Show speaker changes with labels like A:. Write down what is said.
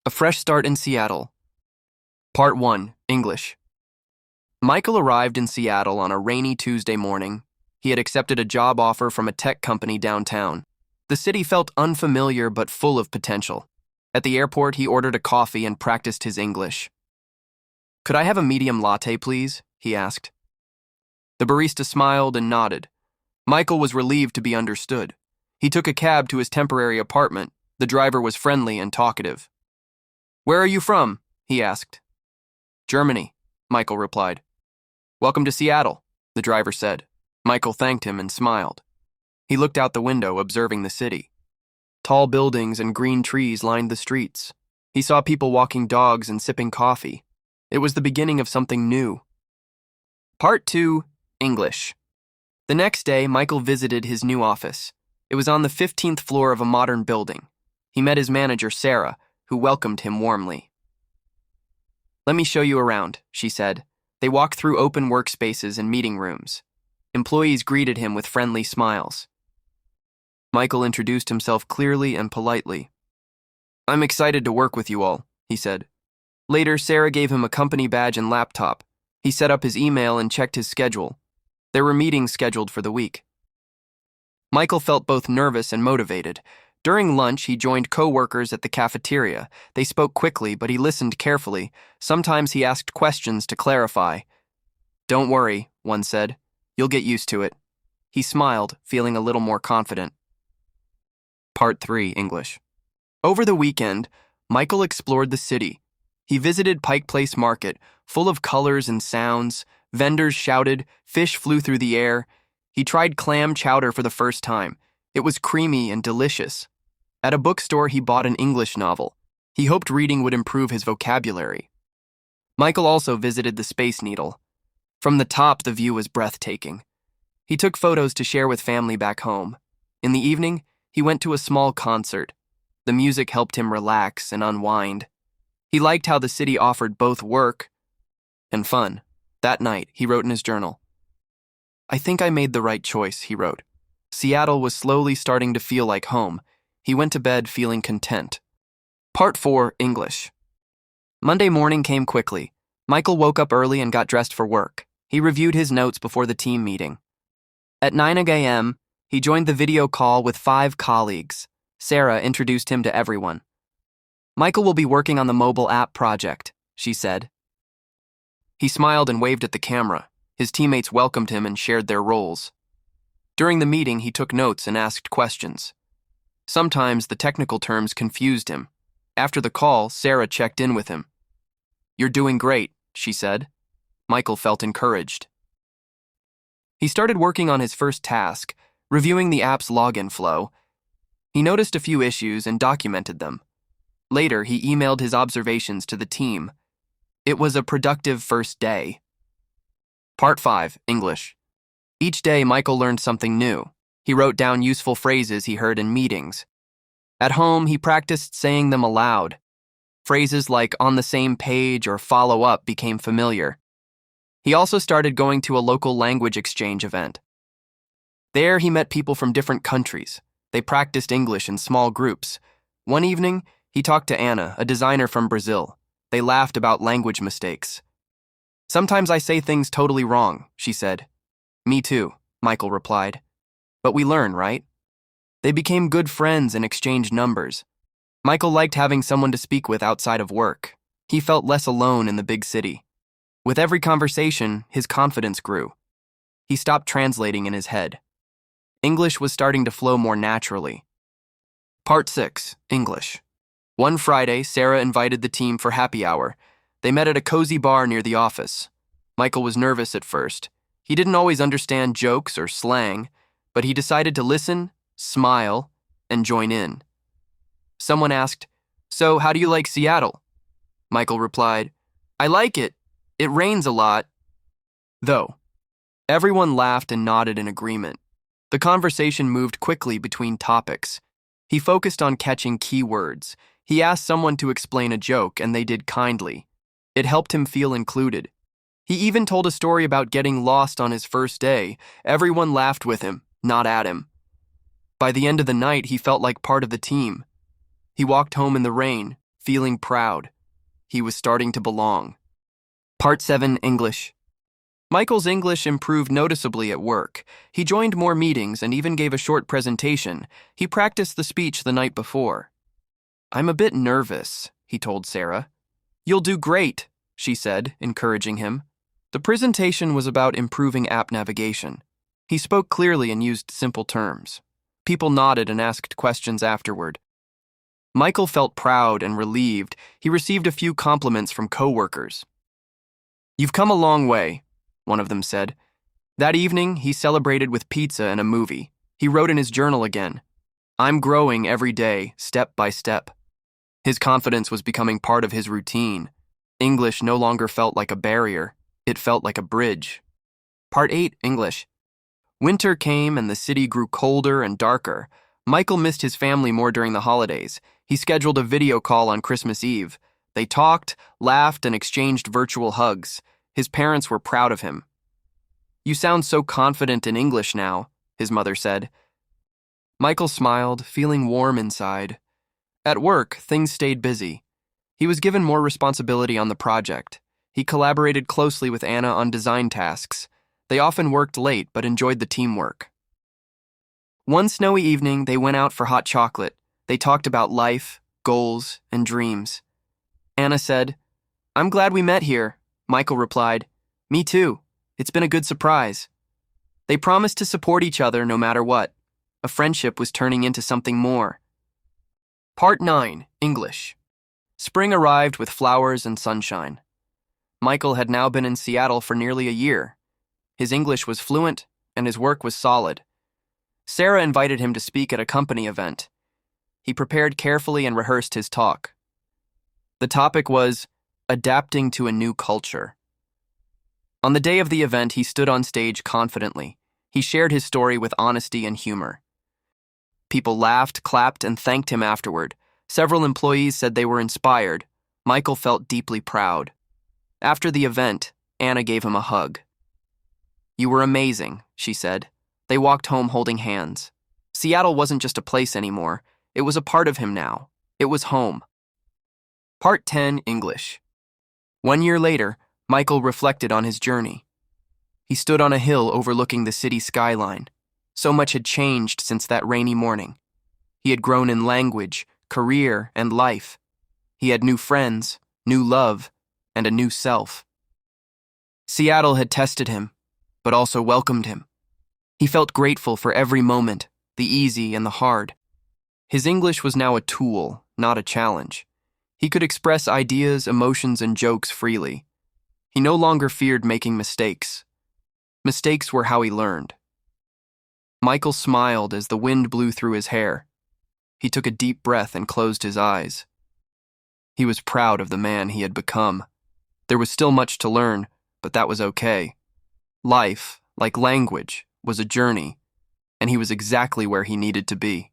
A: A Fresh Start in Seattle. Part 1, English. Michael arrived in Seattle on a rainy Tuesday morning. He had accepted a job offer from a tech company downtown. The city felt unfamiliar but full of potential. At the airport, he ordered a coffee and practiced his English. "Could I have a medium latte, please?" he asked. The barista smiled and nodded. Michael was relieved to be understood. He took a cab to his temporary apartment. The driver was friendly and talkative. "Where are you from?" he asked. "Germany," Michael replied. "Welcome to Seattle," the driver said. Michael thanked him and smiled. He looked out the window, observing the city. Tall buildings and green trees lined the streets. He saw people walking dogs and sipping coffee. It was the beginning of something new. Part 2, English. The next day, Michael visited his new office. It was on the 15th floor of a modern building. He met his manager, Sarah, who welcomed him warmly. "Let me show you around," she said. They walked through open workspaces and meeting rooms. Employees greeted him with friendly smiles. Michael introduced himself clearly and politely. "I'm excited to work with you all," he said. Later, Sarah gave him a company badge and laptop. He set up his email and checked his schedule. There were meetings scheduled for the week. Michael felt both nervous and motivated. During lunch, he joined co-workers at the cafeteria. They spoke quickly, but he listened carefully. Sometimes he asked questions to clarify. "Don't worry," one said. "You'll get used to it." He smiled, feeling a little more confident. Part 3, English. Over the weekend, Michael explored the city. He visited Pike Place Market, full of colors and sounds. Vendors shouted, fish flew through the air. He tried clam chowder for the first time. It was creamy and delicious. At a bookstore, he bought an English novel. He hoped reading would improve his vocabulary. Michael also visited the Space Needle. From the top, the view was breathtaking. He took photos to share with family back home. In the evening, he went to a small concert. The music helped him relax and unwind. He liked how the city offered both work and fun. That night, he wrote in his journal, "I think I made the right choice," he wrote. Seattle was slowly starting to feel like home. He went to bed feeling content. Part 4, English. Monday morning came quickly. Michael woke up early and got dressed for work. He reviewed his notes before the team meeting. At 9 a.m., he joined the video call with 5 colleagues. Sarah introduced him to everyone. "Michael will be working on the mobile app project," she said. He smiled and waved at the camera. His teammates welcomed him and shared their roles. During the meeting, he took notes and asked questions. Sometimes the technical terms confused him. After the call, Sarah checked in with him. "You're doing great," she said. Michael felt encouraged. He started working on his first task, reviewing the app's login flow. He noticed a few issues and documented them. Later, he emailed his observations to the team. It was a productive first day. Part 5, English. Each day, Michael learned something new. He wrote down useful phrases he heard in meetings. At home, he practiced saying them aloud. Phrases like "on the same page" or "follow up" became familiar. He also started going to a local language exchange event. There, he met people from different countries. They practiced English in small groups. One evening, he talked to Anna, a designer from Brazil. They laughed about language mistakes. "Sometimes I say things totally wrong," she said. "Me too," Michael replied. "But we learn, right?" They became good friends and exchanged numbers. Michael liked having someone to speak with outside of work. He felt less alone in the big city. With every conversation, his confidence grew. He stopped translating in his head. English was starting to flow more naturally. Part 6, English. One Friday, Sarah invited the team for happy hour. They met at a cozy bar near the office. Michael was nervous at first. He didn't always understand jokes or slang, but he decided to listen, smile, and join in. Someone asked, "So, how do you like Seattle?" Michael replied, "I like it. It rains a lot." Though, everyone laughed and nodded in agreement. The conversation moved quickly between topics. He focused on catching key words. He asked someone to explain a joke, and they did kindly. It helped him feel included. He even told a story about getting lost on his first day. Everyone laughed with him, not at him. By the end of the night, he felt like part of the team. He walked home in the rain, feeling proud. He was starting to belong. Part 7, English. Michael's English improved noticeably at work. He joined more meetings and even gave a short presentation. He practiced the speech the night before. "I'm a bit nervous," he told Sarah. "You'll do great," she said, encouraging him. The presentation was about improving app navigation. He spoke clearly and used simple terms. People nodded and asked questions afterward. Michael felt proud and relieved. He received a few compliments from coworkers. "You've come a long way," one of them said. That evening, he celebrated with pizza and a movie. He wrote in his journal again, "I'm growing every day, step by step." His confidence was becoming part of his routine. English no longer felt like a barrier. It felt like a bridge. Part 8, English. Winter came and the city grew colder and darker. Michael missed his family more during the holidays. He scheduled a video call on Christmas Eve. They talked, laughed, and exchanged virtual hugs. His parents were proud of him. "You sound so confident in English now," his mother said. Michael smiled, feeling warm inside. At work, things stayed busy. He was given more responsibility on the project. He collaborated closely with Anna on design tasks. They often worked late but enjoyed the teamwork. One snowy evening, they went out for hot chocolate. They talked about life, goals, and dreams. Anna said, "I'm glad we met here." Michael replied, "Me too. It's been a good surprise." They promised to support each other no matter what. A friendship was turning into something more. Part 9, English. Spring arrived with flowers and sunshine. Michael had now been in Seattle for nearly a year. His English was fluent and his work was solid. Sarah invited him to speak at a company event. He prepared carefully and rehearsed his talk. The topic was adapting to a new culture. On the day of the event, he stood on stage confidently. He shared his story with honesty and humor. People laughed, clapped, and thanked him afterward. Several employees said they were inspired. Michael felt deeply proud. After the event, Anna gave him a hug. "You were amazing," she said. They walked home holding hands. Seattle wasn't just a place anymore. It was a part of him now. It was home. Part 10, English. 1 year later, Michael reflected on his journey. He stood on a hill overlooking the city skyline. So much had changed since that rainy morning. He had grown in language, career, and life. He had new friends, new love, and a new self. Seattle had tested him, but also welcomed him. He felt grateful for every moment, the easy and the hard. His English was now a tool, not a challenge. He could express ideas, emotions, and jokes freely. He no longer feared making mistakes. Mistakes were how he learned. Michael smiled as the wind blew through his hair. He took a deep breath and closed his eyes. He was proud of the man he had become. There was still much to learn, but that was okay. Life, like language, was a journey, and he was exactly where he needed to be.